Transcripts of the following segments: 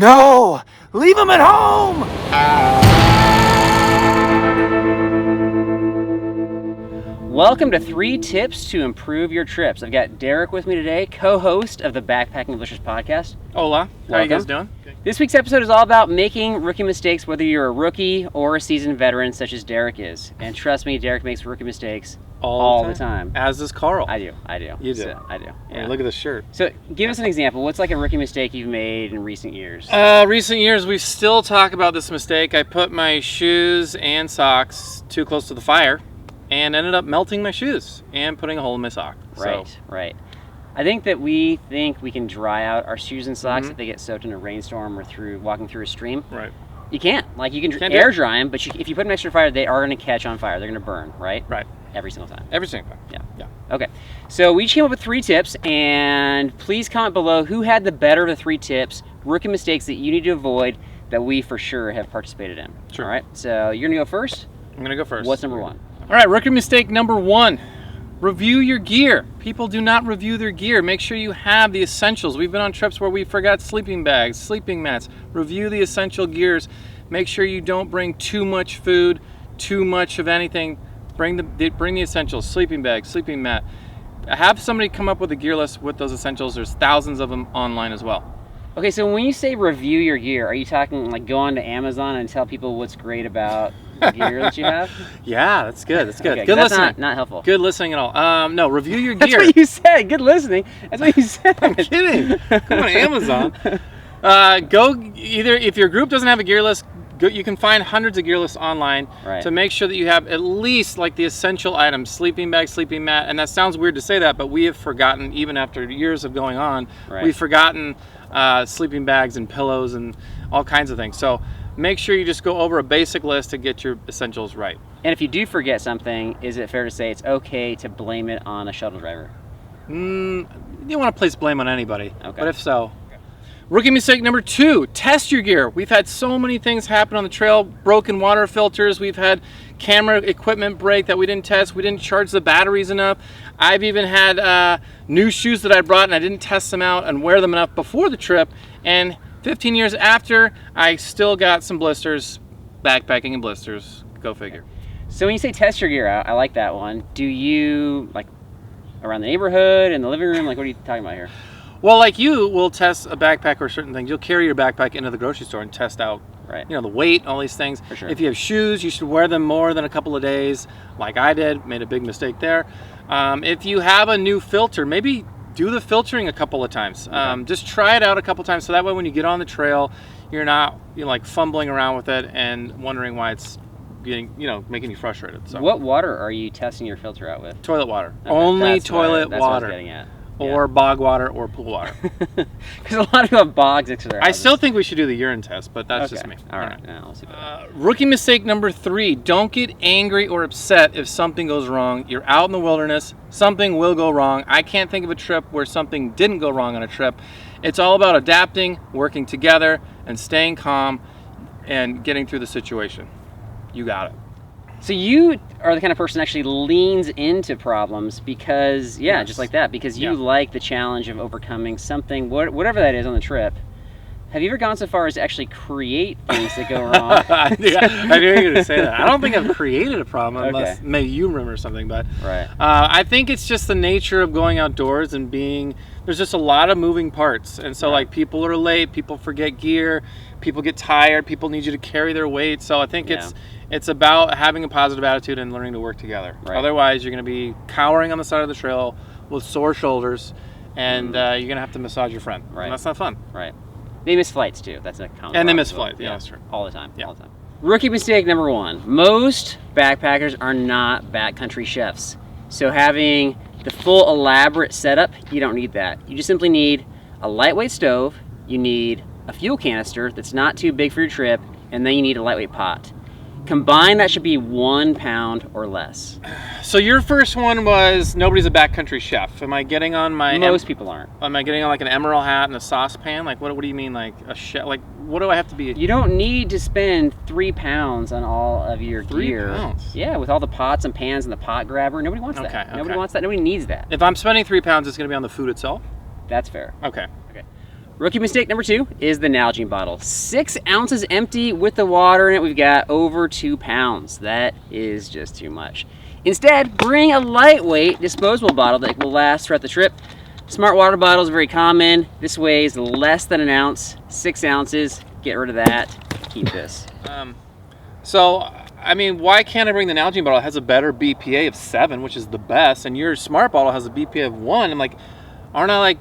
No! Leave him at home! Welcome to 3 Tips to Improve Your Trips. I've got Derek with me today, co-host of the Backpacking Delicious podcast. Hola, how are you guys doing? This week's episode is all about making rookie mistakes, whether you're a rookie or a seasoned veteran such as Derek is. And trust me, Derek makes rookie mistakes all the time. As does Carl. I do. You do? So, I do. Yeah. Look at this shirt. So give us an example. What's like a rookie mistake you've made in recent years? Recent years, we still talk about this mistake. I put my shoes and socks too close to the fire and ended up melting my shoes and putting a hole in my sock. Right. I think that we can dry out our shoes and socks if they get soaked in a rainstorm or walking through a stream. Right. You can't. Like, you can air dry them, but if you put them next to fire, they are going to catch on fire. They're going to burn, right? Right. Every single time. Every single time. Yeah. Okay. So we each came up with 3 tips, and please comment below who had the better of the 3 tips, rookie mistakes that you need to avoid that we for sure have participated in. Sure. All right. So you're going to go first? I'm going to go first. What's number 1? All right, rookie mistake number 1. Review your gear. People do not review their gear. Make sure you have the essentials. We've been on trips where we forgot sleeping bags, sleeping mats. Review the essential gears. Make sure you don't bring too much food, too much of anything. Bring the essentials, sleeping bag, sleeping mat. Have somebody come up with a gear list with those essentials. There's thousands of them online as well. Okay, so when you say review your gear, are you talking like go on to Amazon and tell people what's great about the gear that you have? Yeah, that's good. That's good. Okay, good listening. Not helpful. Good listening at all. No, review your That's gear. what you said. Good listening. That's what you said. I'm kidding. Go on Amazon. Go either if your group doesn't have a gear list. You can find hundreds of gear lists online to make sure that you have at least like the essential items: sleeping bag, sleeping mat. And that sounds weird to say that, but we have forgotten, even after years of going on, we've forgotten sleeping bags and pillows and all kinds of things. So make sure you just go over a basic list to get your essentials right. And if you do forget something, is it fair to say it's okay to blame it on a shuttle driver? You don't want to place blame on anybody, okay. But if so. Rookie mistake number 2, test your gear. We've had so many things happen on the trail, broken water filters. We've had camera equipment break that we didn't test. We didn't charge the batteries enough. I've even had new shoes that I brought and I didn't test them out and wear them enough before the trip. And 15 years after, I still got some blisters, backpacking and blisters. Go figure. So when you say test your gear out, I like that one. Do you, like, around the neighborhood, in the living room? Like, what are you talking about here? Well, like you will test a backpack or certain things. You'll carry your backpack into the grocery store and test out, the weight, all these things. For sure. If you have shoes, you should wear them more than a couple of days, like I did. Made a big mistake there. If you have a new filter, maybe do the filtering a couple of times. Just try it out a couple times, so that way when you get on the trail, you're not like fumbling around with it and wondering why it's getting, making you frustrated. So. What water are you testing your filter out with? Toilet water. Okay, Only toilet that's water. What I was getting at. Or bog water or pool water. Because a lot of people have bogs next to their houses. I still think we should do the urine test, but that's just me. All right. Yeah, we'll see rookie mistake number 3. Don't get angry or upset if something goes wrong. You're out in the wilderness. Something will go wrong. I can't think of a trip where something didn't go wrong on a trip. It's all about adapting, working together, and staying calm and getting through the situation. You got it. So you are the kind of person that actually leans into problems because, just like that, because you like the challenge of overcoming something, whatever that is on the trip. Have you ever gone so far as to actually create things that go wrong? I knew you were going to say that. I don't think I've created a problem unless maybe you remember something, but I think it's just the nature of going outdoors and there's just a lot of moving parts. And so like people are late, people forget gear, people get tired, people need you to carry their weight. So I think it's about having a positive attitude and learning to work together. Otherwise, you're going to be cowering on the side of the trail with sore shoulders, and you're going to have to massage your friend. And that's not fun. Right. They miss flights, too. That's a common And they problem miss as well. flights. Yeah, that's true. All the time. Yeah. All the time. Rookie mistake number 1. Most backpackers are not backcountry chefs. So having the full elaborate setup, you don't need that. You just simply need a lightweight stove, you need a fuel canister that's not too big for your trip, and then you need a lightweight pot. Combined, that should be 1 pound or less. So your first one was nobody's a backcountry chef. Am I getting on my... Most people aren't. Am I getting on like an emerald hat and a saucepan? Like what do you mean, like a chef? Like what do I have to be? You don't need to spend 3 pounds on all of your 3 gear. pounds? Yeah, with all the pots and pans and the pot grabber. Nobody wants that. Nobody wants that. Nobody needs that. If I'm spending 3 pounds, it's going to be on the food itself? That's fair. Okay. Rookie mistake number 2 is the Nalgene bottle. 6 ounces empty with the water in it. We've got over 2 pounds. That is just too much. Instead, bring a lightweight disposable bottle that will last throughout the trip. Smart water bottle is very common. This weighs less than an ounce, 6 ounces. Get rid of that. Keep this. So, I mean, why can't I bring the Nalgene bottle? It has a better BPA of 7, which is the best, and your smart bottle has a BPA of 1. I'm like, aren't I like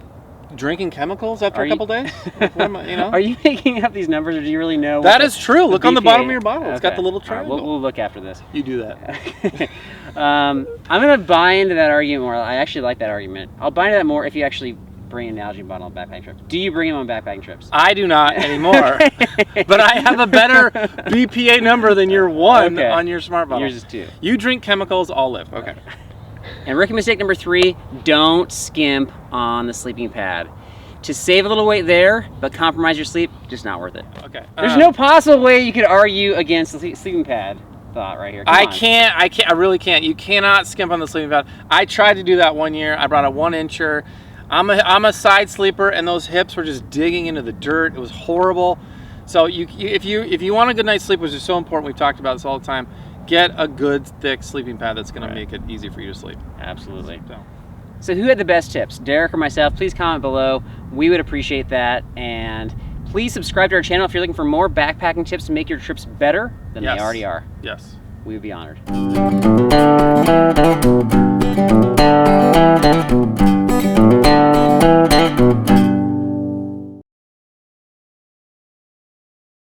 drinking chemicals after a couple days? Like, what am I, you know? Are you making up these numbers, or do you really know? That is true. Look on the bottom of your bottle. It's got the little triangle. Right, we'll look after this. You do that. I'm going to buy into that argument more. I actually like that argument. I'll buy into that more if you actually bring an Nalgene bottle on backpacking trips. Do you bring them on backpacking trips? I do not anymore. But I have a better BPA number than your 1 on your smart bottle. Yours is 2. You drink chemicals, I'll live. Okay. And rookie mistake number 3, don't skimp on the sleeping pad. To save a little weight there, but compromise your sleep, just not worth it. Okay. There's no possible way you could argue against the sleeping pad thought right here. I can't, I really can't. You cannot skimp on the sleeping pad. I tried to do that one year. I brought a 1-incher. I'm a side sleeper, and those hips were just digging into the dirt. It was horrible. So if you want a good night's sleep, which is so important, we've talked about this all the time, get a good thick sleeping pad that's going to make it easy for you to sleep. Absolutely. So who had the best tips, Derek or myself? Please comment below. We would appreciate that. And please subscribe to our channel if you're looking for more backpacking tips to make your trips better than they already are. Yes. We would be honored.